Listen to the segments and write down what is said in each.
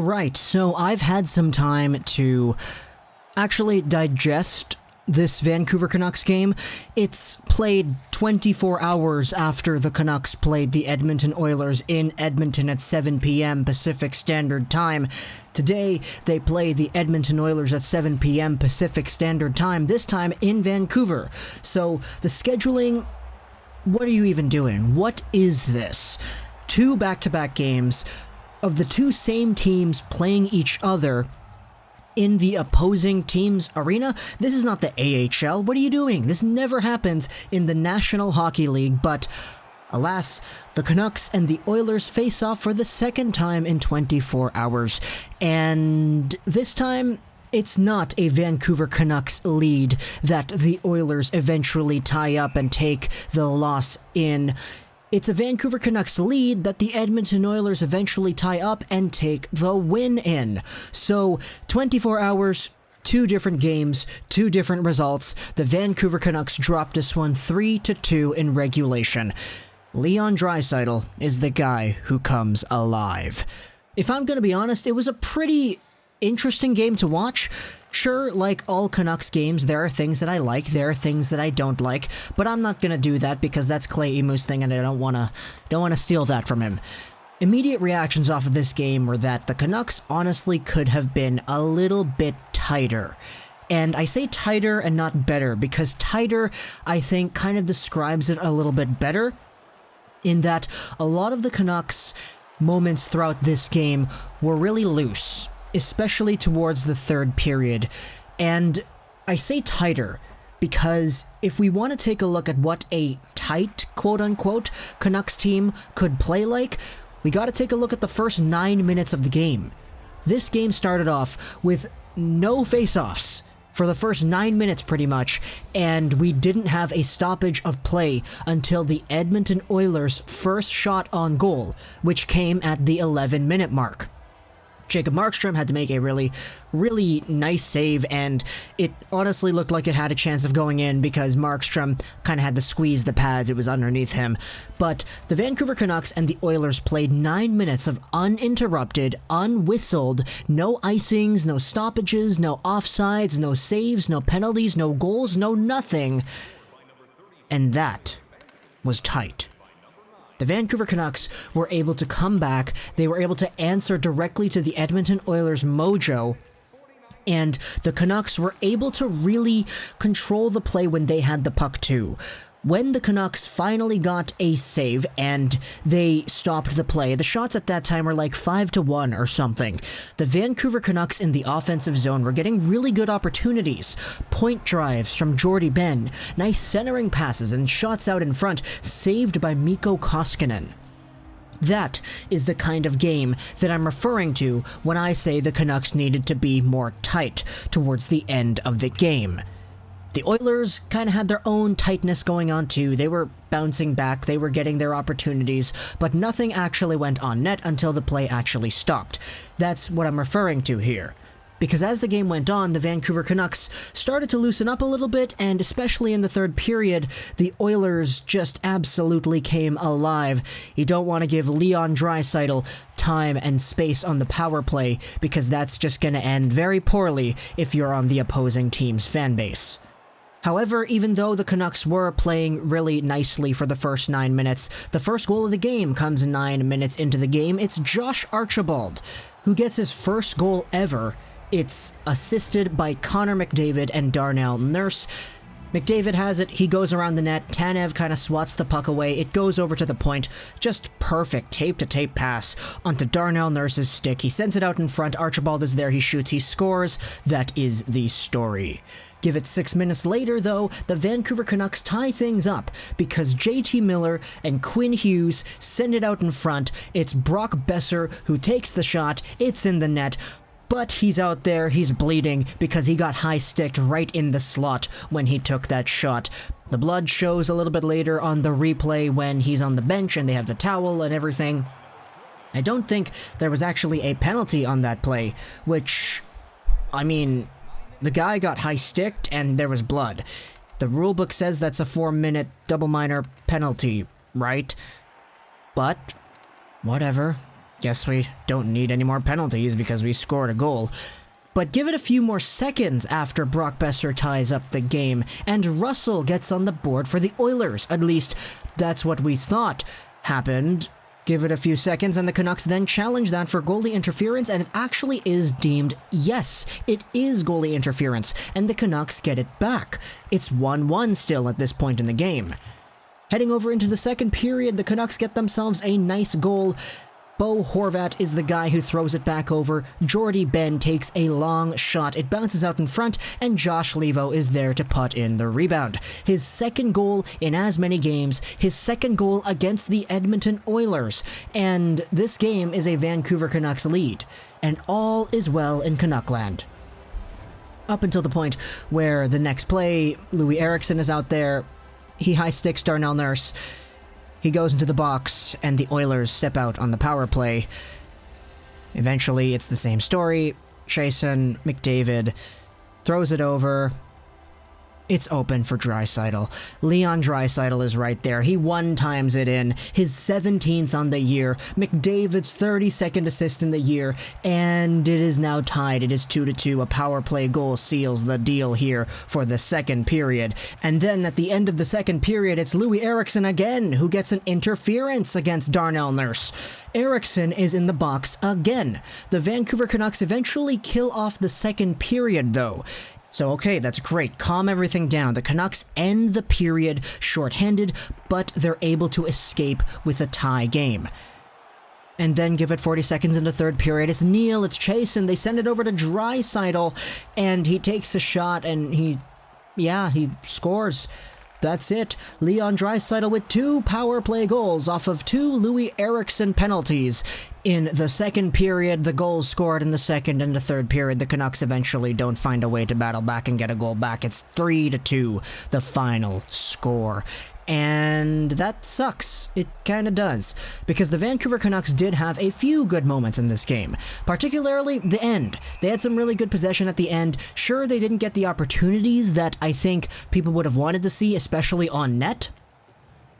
Alright, so I've had some time to actually digest this Vancouver Canucks game. It's played 24 hours after the Canucks played the Edmonton Oilers in Edmonton at 7 p.m. Pacific Standard Time. Today, they play the Edmonton Oilers at 7 p.m. Pacific Standard Time, this time in Vancouver. So, the scheduling, what are you even doing? What is this? 2 back-to-back games of the 2 same teams playing each other in the opposing team's arena? This is not the AHL. What are you doing? This never happens in the National Hockey League, but alas, the Canucks and the Oilers face off for the second time in 24 hours. And this time, it's not a Vancouver Canucks lead that the Oilers eventually tie up and take the loss in. It's a Vancouver Canucks lead that the Edmonton Oilers eventually tie up and take the win in. So, 24 hours, 2 different games, 2 different results. The Vancouver Canucks dropped this one 3-2 in regulation. Leon Draisaitl is the guy who comes alive. If I'm going to be honest, it was a pretty interesting game to watch. Sure, like all Canucks games, there are things that I like, there are things that I don't like, but I'm not gonna do that because that's Clay Emu's thing and I don't wanna steal that from him. Immediate reactions off of this game were that the Canucks honestly could have been a little bit tighter. And I say tighter and not better because tighter, I think, kind of describes it a little bit better, in that a lot of the Canucks moments throughout this game were really loose, especially towards the third period. And I say tighter because if we want to take a look at what a tight, quote-unquote, Canucks team could play like, we got to take a look at the first 9 minutes of the game. This game started off with no face-offs for the first 9 minutes pretty much, and we didn't have a stoppage of play until the Edmonton Oilers' first shot on goal, which came at the 11-minute mark. Jacob Markstrom had to make a really, really nice save, and it honestly looked like it had a chance of going in because Markstrom kind of had to squeeze the pads, it was underneath him. But the Vancouver Canucks and the Oilers played 9 minutes of uninterrupted, unwhistled, no icings, no stoppages, no offsides, no saves, no penalties, no goals, no nothing. And that was tight. The Vancouver Canucks were able to come back, they were able to answer directly to the Edmonton Oilers' mojo, and the Canucks were able to really control the play when they had the puck too. When the Canucks finally got a save and they stopped the play, the shots at that time were like 5-1 or something. The Vancouver Canucks in the offensive zone were getting really good opportunities. Point drives from Jordy Ben, nice centering passes and shots out in front, saved by Mikko Koskinen. That is the kind of game that I'm referring to when I say the Canucks needed to be more tight towards the end of the game. The Oilers kind of had their own tightness going on too. They were bouncing back, they were getting their opportunities, but nothing actually went on net until the play actually stopped. That's what I'm referring to here. Because as the game went on, the Vancouver Canucks started to loosen up a little bit, and especially in the third period, the Oilers just absolutely came alive. You don't want to give Leon Draisaitl time and space on the power play, because that's just going to end very poorly if you're on the opposing team's fan base. However, even though the Canucks were playing really nicely for the first 9 minutes, the first goal of the game comes 9 minutes into the game. It's Josh Archibald, who gets his first goal ever. It's assisted by Connor McDavid and Darnell Nurse. McDavid has it, he goes around the net, Tanev kind of swats the puck away, it goes over to the point, just perfect tape-to-tape pass onto Darnell Nurse's stick. He sends it out in front, Archibald is there, he shoots, he scores. That is the story. Give it 6 minutes later, though, the Vancouver Canucks tie things up because JT Miller and Quinn Hughes send it out in front. It's Brock Boeser who takes the shot, it's in the net, but he's out there, he's bleeding because he got high-sticked right in the slot when he took that shot. The blood shows a little bit later on the replay when he's on the bench and they have the towel and everything. I don't think there was actually a penalty on that play, which, I mean, the guy got high-sticked and there was blood. The rulebook says that's a 4-minute double minor penalty, right? But, whatever. guess we don't need any more penalties because we scored a goal. But give it a few more seconds after Brock Boeser ties up the game, and Russell gets on the board for the Oilers. At least, that's what we thought happened. Give it a few seconds, and the Canucks then challenge that for goalie interference, and it actually is deemed, yes, it is goalie interference, and the Canucks get it back. It's 1-1 still at this point in the game. Heading over into the second period, the Canucks get themselves a nice goal. Bo Horvat is the guy who throws it back over. Jordy Ben takes a long shot. It bounces out in front, and Josh Leivo is there to put in the rebound. His second goal in as many games, his second goal against the Edmonton Oilers. And this game is a Vancouver Canucks lead. And all is well in Canuckland. Up until the point where the next play, Louis Eriksson is out there. He high sticks Darnell Nurse. He goes into the box, and the Oilers step out on the power play. Eventually, it's the same story. Jason McDavid throws it over. It's open for Draisaitl. Leon Draisaitl is right there. He one-times it in. His 17th on the year. McDavid's 32nd assist in the year. And it is now tied. It is 2-2. A power play goal seals the deal here for the second period. And then at the end of the second period, it's Louis Eriksson again who gets an interference against Darnell Nurse. Eriksson is in the box again. The Vancouver Canucks eventually kill off the second period, though. So okay, that's great. Calm everything down. The Canucks end the period shorthanded, but they're able to escape with a tie game. And then give it 40 seconds in the third period. It's Neal, it's Chasen. They send it over to Draisaitl, and he takes a shot, and he scores. That's it. Leon Draisaitl with 2 power play goals off of 2 Louis Eriksson penalties. In the second period, the goals scored in the second and the third period. The Canucks eventually don't find a way to battle back and get a goal back. It's 3-2, the final score. And that sucks. It kind of does. Because the Vancouver Canucks did have a few good moments in this game. Particularly the end. They had some really good possession at the end. Sure, they didn't get the opportunities that I think people would have wanted to see, especially on net.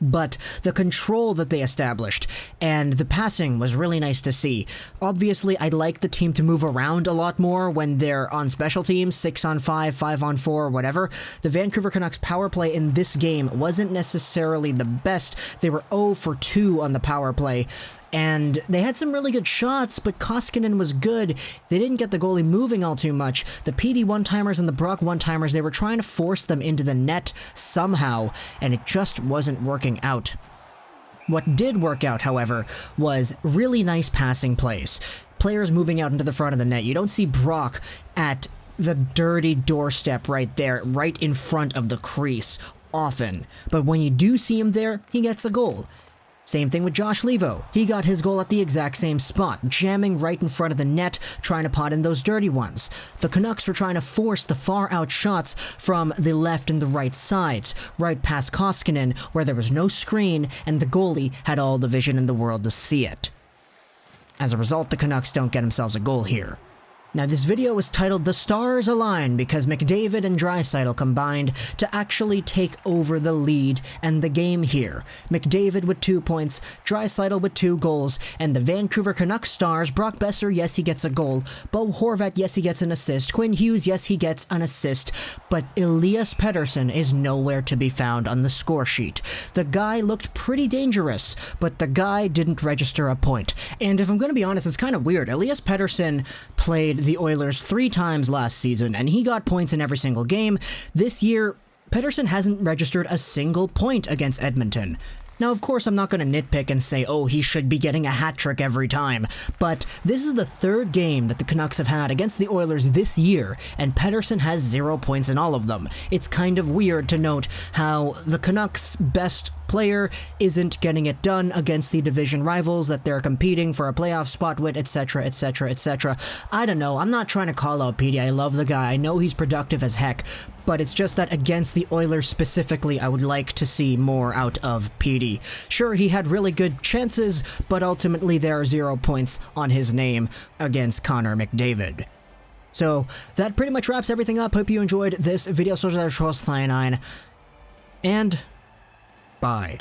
But the control that they established and the passing was really nice to see. Obviously, I'd like the team to move around a lot more when they're on special teams, 6-on-5, 5-on-4, whatever. The Vancouver Canucks power play in this game wasn't necessarily the best. They were 0 for 2 on the power play. And they had some really good shots, but Koskinen was good. They didn't get the goalie moving all too much. The PD one-timers and the Brock one-timers, they were trying to force them into the net somehow, and it just wasn't working out. What did work out, however, was really nice passing plays. Players moving out into the front of the net. You don't see Brock at the dirty doorstep right there, right in front of the crease, often. But when you do see him there, he gets a goal. Same thing with Josh Leivo. He got his goal at the exact same spot, jamming right in front of the net, trying to pot in those dirty ones. The Canucks were trying to force the far-out shots from the left and the right sides, right past Koskinen, where there was no screen, and the goalie had all the vision in the world to see it. As a result, the Canucks don't get themselves a goal here. Now, this video was titled The Stars Align because McDavid and Draisaitl combined to actually take over the lead and the game here. McDavid with 2 points, Draisaitl with 2 goals, and the Vancouver Canucks stars, Brock Boeser, yes, he gets a goal. Bo Horvat, yes, he gets an assist. Quinn Hughes, yes, he gets an assist. But Elias Pettersson is nowhere to be found on the score sheet. The guy looked pretty dangerous, but the guy didn't register a point. And if I'm going to be honest, it's kind of weird. Elias Pettersson played the Oilers 3 times last season, and he got points in every single game. This year, Pettersson hasn't registered a single point against Edmonton. Now, of course, I'm not going to nitpick and say, oh, he should be getting a hat trick every time, but this is the 3rd game that the Canucks have had against the Oilers this year, and Pettersson has 0 points in all of them. It's kind of weird to note how the Canucks' best player isn't getting it done against the division rivals that they're competing for a playoff spot with, etc., etc., etc. I don't know. I'm not trying to call out Petey. I love the guy. I know he's productive as heck, but it's just that against the Oilers specifically, I would like to see more out of Petey. Sure, he had really good chances, but ultimately there are 0 points on his name against Connor McDavid. So that pretty much wraps everything up. Hope you enjoyed this video. So and bye.